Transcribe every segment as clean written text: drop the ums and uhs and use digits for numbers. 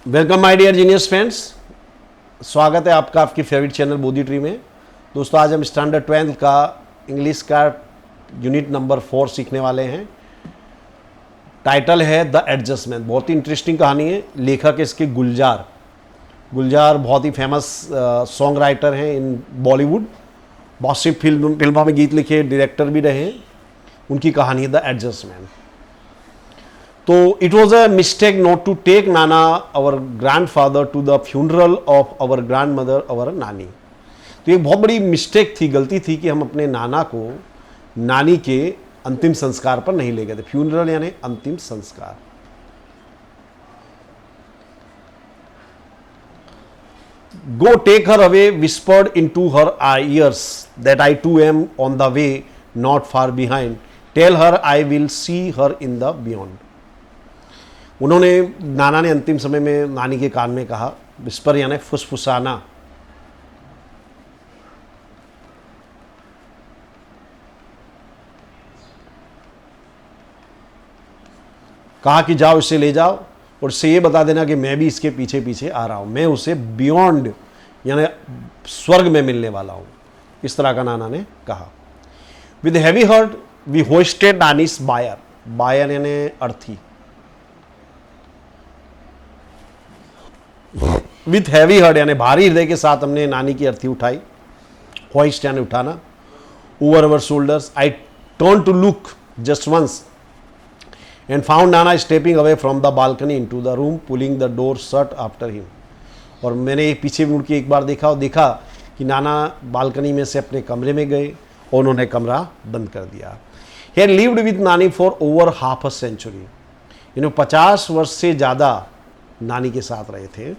Welcome my dear genius friends. स्वागत है आपका आपकी फेवरेट चैनल बोधी ट्री में। दोस्तों आज हम स्टैंडर्ड 12 का इंग्लिश का यूनिट नंबर 4 सीखने वाले हैं। टाइटल है द एडजस्टमेंट। बहुत ही इंटरेस्टिंग कहानी है। लेखक है इसके गुलजार बहुत ही फेमस सॉन्ग राइटर हैं इन बॉलीवुड। बहुत सी फिल्मों में गीत लिखे, डायरेक्टर भी रहे। उनकी कहानी है द एडजस्टमेंट। तो it was a mistake not to take nana our grandfather to the funeral of our grandmother our nani. तो एक बहुत बड़ी मिस्टेक थी, गलती थी कि हम अपने नाना को नानी के अंतिम संस्कार पर नहीं ले गए थे। फ्यूनरल यानी अंतिम संस्कार। Go take her away whispered into her ears that I too am on the way not far behind. Tell her I will see her in the beyond. उन्होंने नाना ने अंतिम समय में नानी के कान में कहा, विस्पर यानी फुसफुसाना। कहा कि जाओ इसे ले जाओ और इसे ये बता देना कि मैं भी इसके पीछे पीछे आ रहा हूं, मैं उसे बियॉन्ड यानी स्वर्ग में मिलने वाला हूं। इस तरह का नाना ने कहा। With heavy heart we hoisted nani's bier. Bier यानी अर्थी। विथ हैवी हार्ट यानी भारी हृदय के साथ हमने नानी की अर्थी उठाई। होइस्ट यानी उठाना। Over our shoulders I turn to look just once and found nana stepping away from the balcony into the room pulling the door shut after him. और मैंने पीछे मुड़ के एक बार देखा और देखा कि नाना बालकनी में से अपने कमरे में गए और उन्होंने कमरा बंद कर दिया। He had lived with nani for over half a century. इन्होंने 50 वर्ष से ज़्यादा नानी के साथ रहे थे।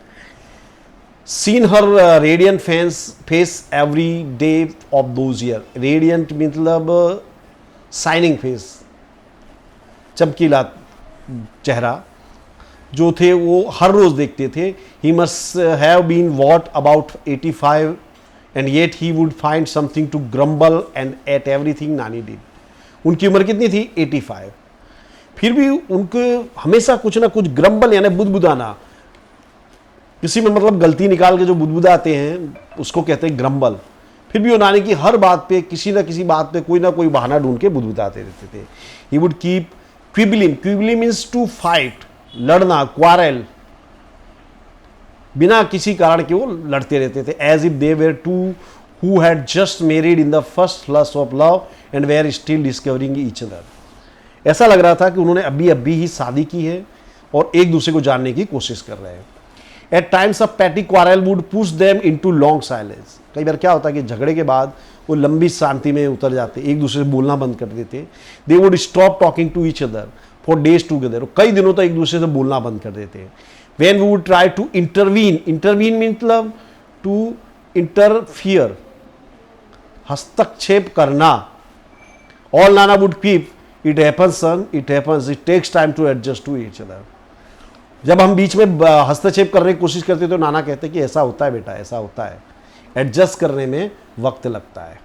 Seen her radiant face every day of those year. Radiant मतलब शाइनिंग फेस, चमकीला चेहरा जो थे वो हर रोज देखते थे। He must have been what about 85 and yet he would find something to grumble and at everything nani did. उनकी उम्र कितनी थी? 85। फिर भी उनको हमेशा कुछ ना कुछ ग्रम्बल यानी बुदबुदाना, किसी में मतलब गलती निकाल के जो बुदबुदाते हैं उसको कहते हैं ग्रम्बल। फिर भी वो नानी की हर बात पे किसी ना किसी बात पे कोई ना कोई बहाना ढूंढ के बुदबुदाते रहते थे। He would keep quibbling. Quibbling means to fight, लड़ना, क्वारल। बिना किसी कारण के वो लड़ते रहते थे। As if they were two who had just married in the first flush of love and were still discovering each other. ऐसा लग रहा था कि उन्होंने अभी ही शादी की है और एक दूसरे को जानने की कोशिश कर रहे हैं। At times of petty quarrel would push them into long silence. कई बार क्या होता है कि झगड़े के बाद वो लंबी शांति में उतर जाते, एक दूसरे से बोलना बंद कर देते। They would stop talking to each other for days together. कई दिनों तक एक दूसरे से बोलना बंद कर देते। When we would try to intervene. Intervene मतलब टू इंटरफियर, हस्तक्षेप करना। All nana would keep it happens son, it happens, it takes time to adjust to each other. जब हम बीच में हस्तक्षेप करने की कोशिश करते तो नाना कहते कि ऐसा होता है बेटा, ऐसा होता है, एडजस्ट करने में वक्त लगता है।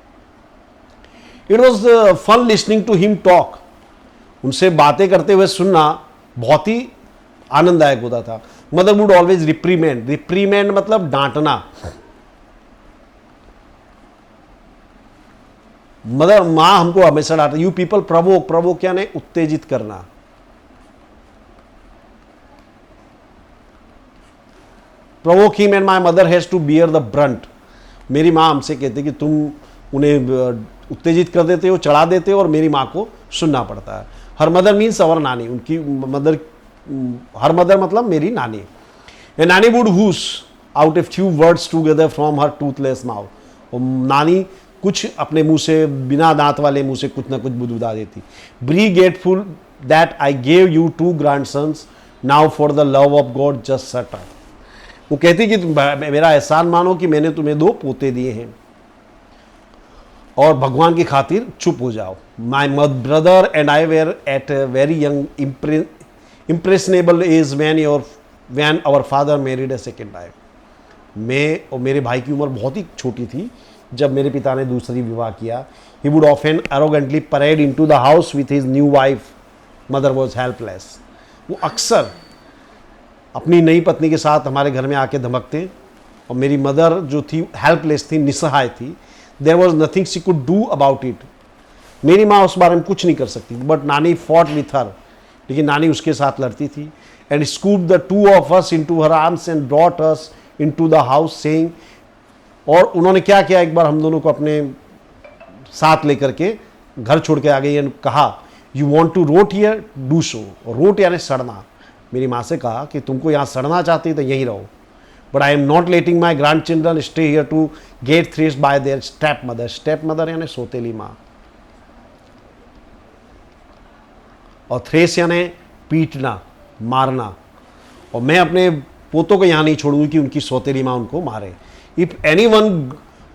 It was fun listening to him talk. उनसे बातें करते हुए सुनना बहुत ही आनंददायक होता था। Mother would always reprimand. Reprimand मतलब डांटना। मदर, माँ हमको हमेशा डांटती। You people Provogue. प्रवोक यानी उत्तेजित करना। Provoke him and my mother has to bear the brunt. मेरी माँ हमसे कहती कि तुम उन्हें उत्तेजित कर देते हो, चढ़ा देते हो और मेरी माँ को सुनना पड़ता है। हर मदर मीन्स अवर नानी। उनकी मदर, हर मदर मतलब मेरी नानी। A nani would hiss out a few words together from her toothless mouth. और नानी कुछ अपने मुंह से, बिना दांत वाले मुंह से कुछ ना कुछ बुदबुदा देती। Be grateful that I gave you 2 grandsons now for the love of God just shut up. वो कहती कि मेरा एहसान मानो कि मैंने तुम्हें 2 पोते दिए हैं और भगवान की खातिर चुप हो जाओ। My brother and I were at a very young impressionable age when our father married a second wife. मैं और मेरे भाई की उम्र बहुत ही छोटी थी जब मेरे पिता ने दूसरी विवाह किया। He would often arrogantly parade into the house with his new wife. Mother was helpless. वो अक्सर अपनी नई पत्नी के साथ हमारे घर में आके धमकते, और मेरी मदर जो थी हेल्पलेस थी, निसहाय थी, there was nothing she could do about it. मेरी माँ उस बारे में कुछ नहीं कर सकती, बट नानी फॉट विथ हर, लेकिन नानी उसके साथ लड़ती थी। And scoop the two of us into her arms and brought us into the house saying, और उन्होंने क्या किया, एक बार हम दोनों को अपने साथ लेकर के घर छोड़ के आ गई, एंड कहा you want to rot here, do so. Rot यानी सड़ना। मेरी माँ से कहा कि तुमको यहाँ सड़ना चाहती तो यहीं रहो, but I am not letting my grandchildren stay here to get thrashed by their stepmother. Stepmother यानी सौतेली माँ, और थ्रेस यानी पीटना, मारना। और मैं अपने पोतों को यहाँ नहीं छोड़ूंगी कि उनकी सौतेली माँ उनको मारे। If any one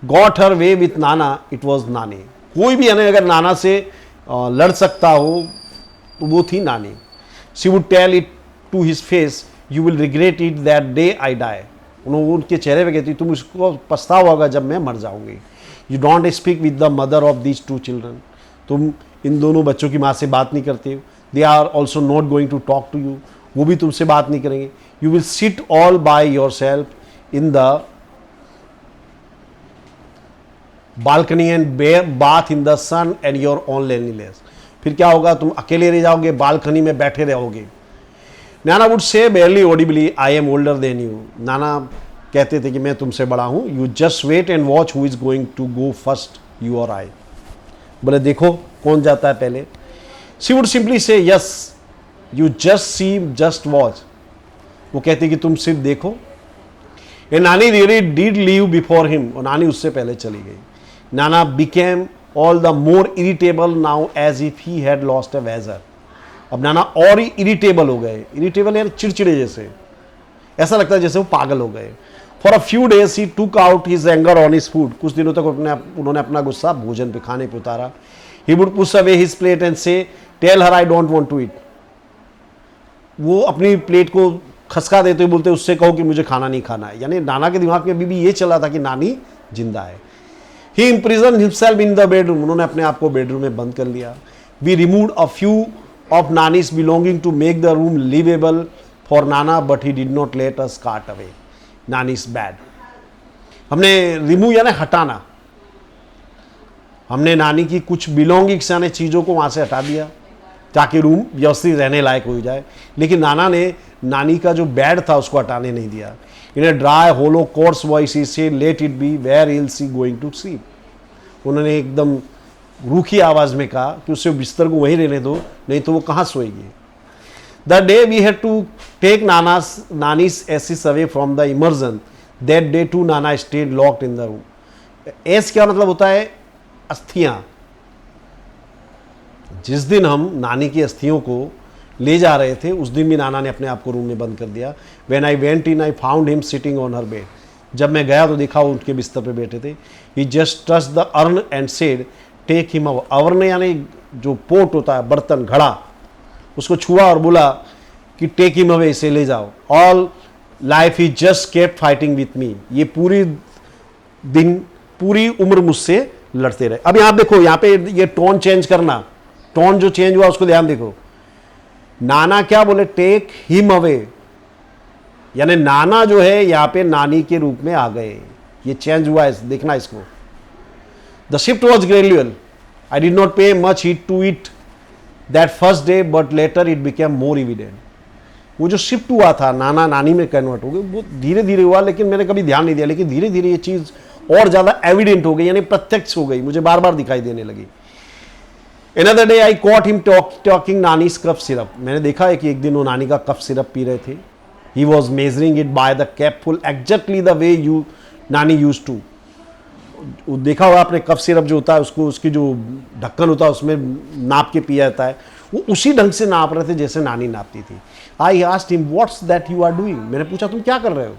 got her way with Nana, it was नानी। कोई भी यानी अगर नाना से लड़ सकता हो तो वो थी नानी। She would tell it to his face, you will regret it that day I die. उन्होंने उनके चेहरे पे कहती, तुम इसको पछतावा होगा जब मैं मर जाऊंगी। You don't speak with the mother of these two children. तुम इन दोनों बच्चों की माँ से बात नहीं करते हो। They are also not going to talk to you, वो भी तुमसे बात नहीं करेंगे। You will sit all by yourself in the balcony and bath in the sun and your own loneliness. फिर क्या होगा, तुम अकेले रह जाओगे, बालकनी में बैठे रहोगे। Nana would say barely audibly, I am older than you. नाना कहते थे कि मैं तुमसे बड़ा हूं। You just wait and watch who is going to go first, you और आई। बोले देखो कौन जाता है पहले। She would simply say yes, you just see, just watch. वो कहती कि तुम सिर्फ देखो। A nani really did leave before him, और नानी उससे पहले चली गई। Nana became all the more irritable now as if he had lost a wager. अब नाना और ही इरिटेबल हो गए। इरिटेबल यानी चिड़चिड़े जैसे, ऐसा लगता है जैसे वो पागल हो गए। For a few days he took out his anger on his food. कुछ दिनों तक उन्होंने अपना गुस्सा भोजन पे, खाने पे उतारा। He would push away his plate and say tell her I don't want to eat. वो अपनी प्लेट को खसका देते हुए बोलते उससे कहो कि मुझे खाना नहीं खाना है। यानी नाना के दिमाग में अभी भी ये चला था कि नानी जिंदा है। He imprison himself in the bedroom. उन्होंने अपने आप को बेडरूम में बंद कर लिया। We removed a few of Nani's belonging to make the room livable for Nana, but he did not let us cart away Nani's bed. हमने remove यानी हटाना, हमने नानी की कुछ बिलोंगिंग्स यानी चीज़ों को वहाँ से हटा दिया ताकि रूम व्यवस्थित रहने लायक हो जाए। लेकिन नाना ने नानी का जो बेड था उसको हटाने नहीं दिया। In a dry hollow coarse voice he said let it be, where I'll see going to sleep. उन्होंने एकदम रूखी आवाज में कहा कि उसे बिस्तर को वहीं रहने दो, नहीं तो वो कहाँ सोएगी। The day we had to take Nani's ashes away from the इमर्जन, that day too Nana stayed locked in the room. एस क्या मतलब होता है, अस्थियां। जिस दिन हम नानी की अस्थियों को ले जा रहे थे उस दिन भी नाना ने अपने आप को रूम में बंद कर दिया। When I went in I found him sitting on her bed. जब मैं गया तो देखा वो उनके बिस्तर पे बैठे थे। He just touch the urn and said take him away. Urn यानी जो पोट होता है, बर्तन, घड़ा, उसको छुआ और बोला कि टेक हिम अवे, इसे ले जाओ। All life he just kept fighting with me. ये पूरी दिन, पूरी उम्र मुझसे लड़ते रहे। अब यहाँ देखो, यहाँ पे ये टोन चेंज करना, टोन जो चेंज हुआ उसको ध्यान देखो। नाना क्या बोले, टेक हिम अवे, यानी नाना जो है यहाँ पे नानी के रूप में आ गए। ये चेंज हुआ है, देखना इसको। The shift was gradual. I did not pay much heed to it that first day, but later it became more evident. वो जो शिफ्ट हुआ था, नाना नानी में कन्वर्ट हो गए, वो धीरे धीरे हुआ, लेकिन मैंने कभी ध्यान नहीं दिया। लेकिन धीरे धीरे ये चीज़ और ज़्यादा एविडेंट हो गई, यानी प्रत्यक्ष हो गई, मुझे बार बार दिखाई देने लगी। Another day I caught him talking Nani's cough syrup. मैंने देखा है कि एक दिन वो नानी का कफ सिरप पी रहे थे। He was measuring it by the capful exactly the way नानी used to। देखा होगा आपने, कफ सिरप जो होता है उसको, उसकी जो ढक्कन होता है उसमें नाप के पिया जाता है। वो उसी ढंग से नाप रहे थे जैसे नानी नापती थी। I asked him what's that you are doing. मैंने पूछा तुम क्या कर रहे हो।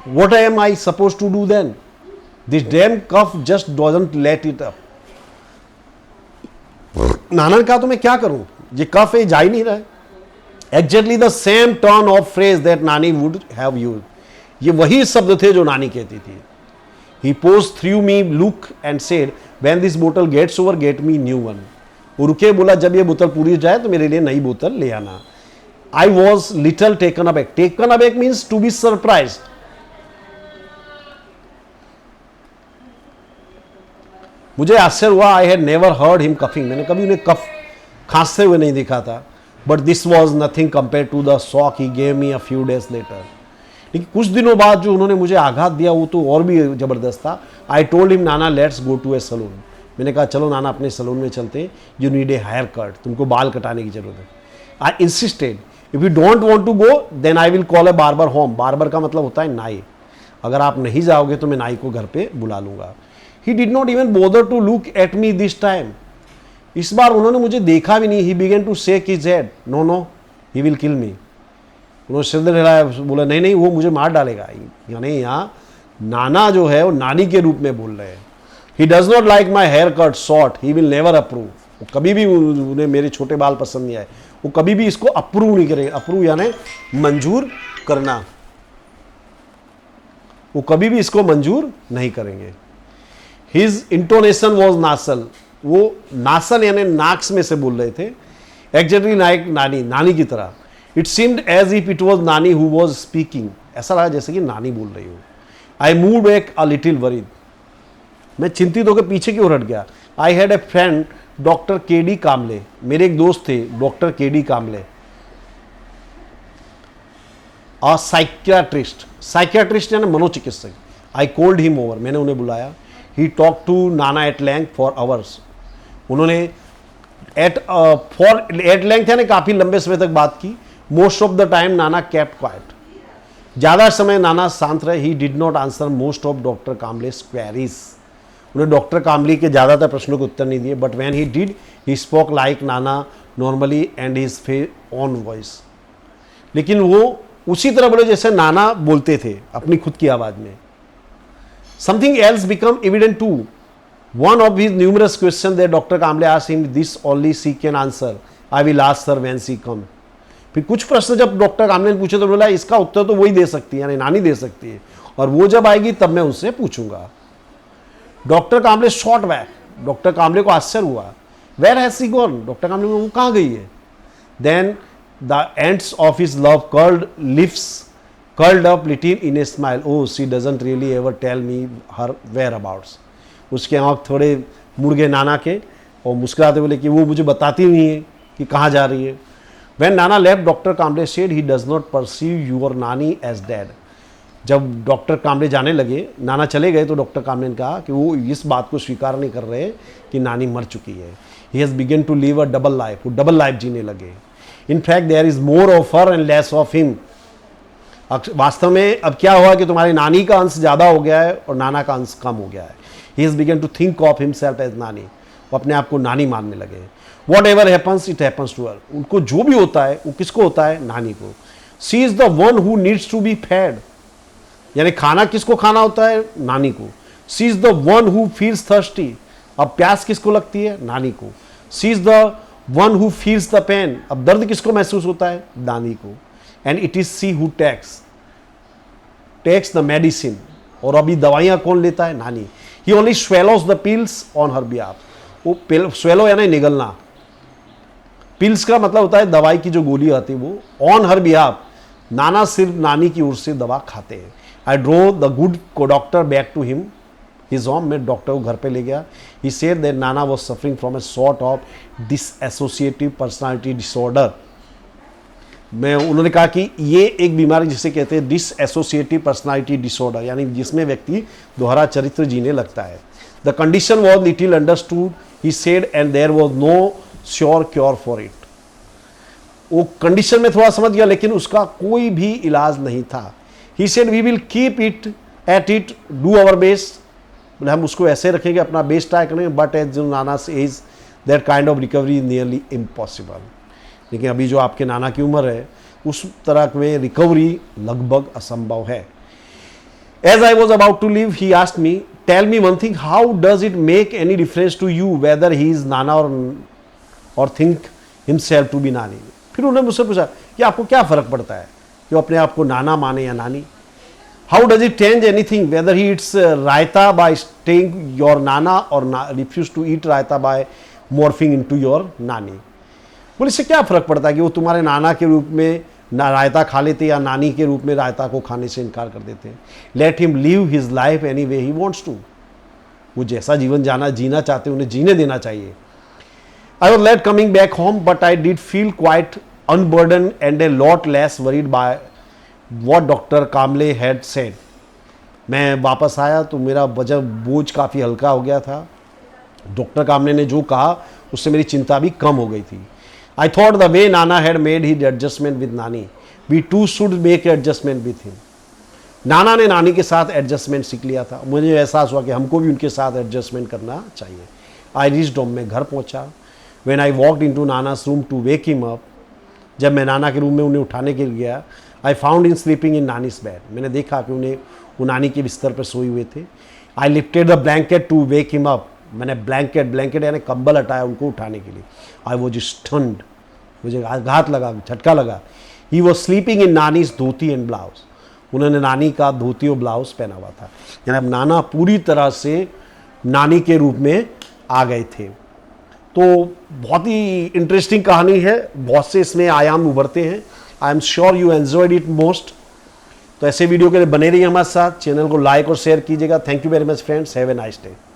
What am I suppose to do then, this damn cough just doesn't let it up. नाना ने कहा तो मैं क्या करूं, ये कफ है, जा ही नहीं रहा है। Exactly the same turn off phrase that नानी वुड हैव यूज्ड। ये वही शब्द थे जो नानी कहती थी। He posed through me look and said, when this bottle gets over, get me new one। वो रुके, बोला जब ये बोतल पूरी हो जाए तो मेरे लिए नई बोतल ले आना। I was little taken aback. Taken aback means to be surprise. मुझे आश्चर्य हुआ। I had never heard him coughing. मैंने कभी उन्हें कफ खांसते हुए नहीं देखा था। But this was nothing compare to the shock he gave me a few days later. लेकिन कुछ दिनों बाद जो उन्होंने मुझे आघात दिया वो तो और भी जबरदस्त था। I told him nana let's go to a salon. मैंने कहा चलो नाना अपने सलून में चलते हैं। You need a hair cut, तुमको बाल कटाने की जरूरत है। I insisted if you don't want to go then I will call a barber home. Barber का मतलब होता है नाई। अगर आप नहीं जाओगे तो मैं नाई को घर पे बुला लूंगा। He did not even bother to look at me this time. इस बार उन्होंने मुझे देखा भी नहीं। He began to shake his head. No no he will kill me. उन्होंने सिर हिलाया, बोला नहीं नहीं वो मुझे मार डालेगा। यानी यहाँ नाना जो है वो नानी के रूप में बोल रहे हैं। He does not like my hair cut short, he will never approve. वो कभी भी उन्हें मेरे छोटे बाल पसंद नहीं आए, वो कभी भी इसको अप्रूव नहीं करेंगे। अप्रूव यानी मंजूर करना, वो कभी भी इसको मंजूर नहीं करेंगे। His intonation was nasal. वो नासल यानी नाक्स में से बोल रहे थे, एग्जैक्टली लाइक नानी, नानी की तरह। It seemed as if it was Nani who was speaking. ऐसा लगा जैसे कि नानी बोल रही हो। I move back a little worried. मैं चिंतित होकर पीछे की ओर हट गया। I had a friend doctor K D Kamle. मेरे एक दोस्त थे doctor K D Kamle, a psychiatrist. Psychiatrist यानी मनोचिकित्सक। I called him over. मैंने उन्हें बुलाया। He talk to Nana at length for hours. उन्होंने एट लेंथ यानी काफ़ी लंबे समय तक बात की। Most of the time Nana kept quiet. ज़्यादा समय नाना शांत रहे। He did not answer most of doctor Kamle's queries. उन्हें डॉक्टर कामली के ज़्यादातर प्रश्नों के उत्तर नहीं दिए। But when he did he spoke like Nana normally and his own voice. लेकिन वो उसी तरह बोले जैसे नाना बोलते थे अपनी खुद की आवाज़ में। Something else become evident too. One of his numerous questions that Dr. Kamble asked him, this only she can answer. I will ask her when she come. फिर कुछ प्रश्न जब डॉक्टर कामले ने पूछे तो बोला इसका उत्तर तो वही दे सकती है, यानी नानी दे सकती है, और वो जब आएगी तब मैं उससे पूछूंगा। Doctor Kamle shot back. Doctor Kamle को आश्चर्य हुआ। Where has she gone? Doctor Kamle वो कहाँ गई है? Then the ends of his love curled lips curled up little in a smile. Oh, she doesn't really ever tell me her whereabouts. उसके आँख थोड़े मुड़ गए नाना के और मुस्कुराते बोले कि वो मुझे बताती नहीं है कि कहाँ जा रही है। When Nana left, Dr. Kamble said he does not perceive your nani as dead. जब डॉक्टर कामले जाने लगे, नाना चले गए, तो डॉक्टर कामले ने कहा कि वो इस बात को स्वीकार नहीं कर रहे कि नानी मर चुकी है। He has begun to live a double life. वो डबल लाइफ जीने लगे। In fact, there is more of her and less of him. वास्तव में अब क्या हुआ कि तुम्हारी नानी का अंश ज़्यादा हो गया है और नाना का अंश कम हो गया है। He has begun to think of himself as nani. वो अपने आप को नानी मानने लगे। Whatever happens it happens to her. उनको जो भी होता है वो किसको होता है? नानी को। She is the one who needs to be fed. यानी खाना किसको खाना होता है? नानी को। She is the one who feels thirsty. अब प्यास किसको लगती है? नानी को। She is the one who feels the pain. अब दर्द किसको महसूस होता है? नानी को। And it is she who takes the medicine. और अभी दवाइयाँ कौन लेता है? नानी। He only swallows the pills on her behalf. वो स्वेलो यानी निगलना। पिल्स का मतलब होता है दवाई की जो गोली आती है वो। ऑन हर बिहाफ नाना सिर्फ नानी की ओर से दवा खाते हैं। आई ड्रो द गुड को doctor back to him his home. मैं डॉक्टर को घर पे ले गया। He said that Nana was suffering from a sort of dissociative personality disorder. उन्होंने कहा कि ये एक बीमारी जिसे कहते हैं डिसएसोसिएटिव पर्सनालिटी डिसऑर्डर, यानी जिसमें व्यक्ति दोहरा चरित्र जीने लगता है। The condition was little understood he said and there was no sure cure for it. वो कंडीशन में थोड़ा समझ गया लेकिन उसका कोई भी इलाज नहीं था। He said we will keep it at it, do our best. बोले हम उसको ऐसे रखेंगे, अपना बेस्ट ट्राई करेंगे, बट एज जो नाना as that kind of recovery is nearly impossible. लेकिन अभी जो आपके नाना की उम्र है उस तरह में रिकवरी लगभग असंभव है। As I was about to leave he asked me tell me one thing, how does it make any difference to you whether he is nana और थिंक हिमसेल्फ टू बी नानी। फिर उन्होंने मुझसे पूछा कि आपको क्या फ़र्क पड़ता है कि वो अपने आप को नाना माने या नानी। How does it change anything whether he it's raita by staying your nana और refuse to eat raita by morphing into your nani. बोले इससे क्या फ़र्क पड़ता है कि वो तुम्हारे नाना के रूप में ना रायता खा लेते या नानी के रूप में रायता को खाने से इनकार कर देते। Let him live his life any way he wants to. वो जैसा जीवन जीना चाहते उन्हें जीने देना चाहिए। I was late coming back home, but I did feel quite unburdened and a lot less worried by what Dr. Kamble had said. मैं वापस आया तो मेरा बोझ काफ़ी हल्का हो गया था। डॉक्टर कामले ने जो कहा उससे मेरी चिंता भी कम हो गई थी। I thought the way Nana had made his adjustment with Nani, we too should make adjustment with him. नाना ने नानी के साथ एडजस्टमेंट सीख लिया था। मुझे एहसास हुआ कि हमको भी उनके साथ एडजस्टमेंट करना चाहिए। I reached home, मैं घर पहुंचा। When I walked into Nana's room to wake him up, जब मैं नाना के रूम में उन्हें उठाने के लिए गया, I found him sleeping in Nani's bed. मैंने देखा कि उन्हें वो नानी के बिस्तर पर सोए हुए थे। I lifted the blanket to wake him up. मैंने ब्लैंकेट यानी कंबल हटाया उनको उठाने के लिए। I was stunned. मुझे आघात लगा, झटका लगा। He was sleeping in Nani's dhoti and blouse. उन्होंने नानी का धोती और ब्लाउज पहना हुआ था। यानी अब नाना पूरी तरह से नानी के रूप में आ गए थे। तो बहुत ही इंटरेस्टिंग कहानी है, बहुत से इसमें आयाम उभरते हैं। I am sure you enjoyed it most. तो ऐसे वीडियो के लिए बने रहिए हमारे साथ। चैनल को लाइक और शेयर कीजिएगा। Thank you very much friends, have a nice day.